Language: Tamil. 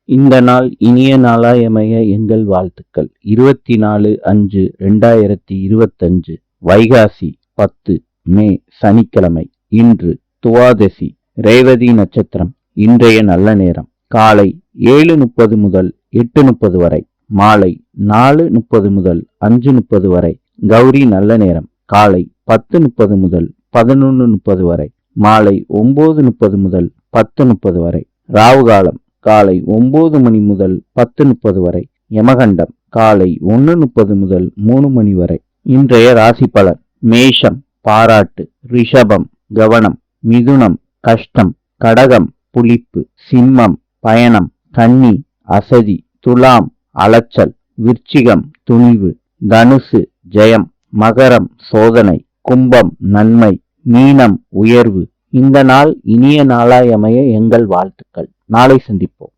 இந்த நாள் இனிய நாளாயமைய எங்கள் வாழ்த்துக்கள். 24/5/2025 வைகாசி 10 மே சனிக்கிழமை. இன்று துவாதசி ரேவதி நட்சத்திரம். இன்றைய நல்ல நேரம் காலை 7:30 முதல் 8:30 வரை, மாலை 4:30 முதல் 5:30 வரை. கௌரி நல்ல நேரம் காலை 10:30 முதல் 11:30 வரை, மாலை 9:30 முதல் 10:30 வரை. ராவுகாலம் காலை 9 மணி முதல் 10:30 வரை. யமகண்டம் காலை 1:30 முதல் 3 மணி வரை. இன்றைய ராசி பலன். மேஷம் பாராட்டு, ரிஷபம் கவனம், மிதுனம் கஷ்டம், கடகம் புளிப்பு, சிம்மம் பயணம், கன்னி அசதி, துலாம் அலைச்சல், விருச்சிகம் துணிவு, தனுசு ஜெயம், மகரம் சோதனை, கும்பம் நன்மை, மீனம் உயர்வு. இந்த நாள் இனிய நாளாய் அமைய எங்கள் வாழ்த்துக்கள். நாளை சந்திப்போம்.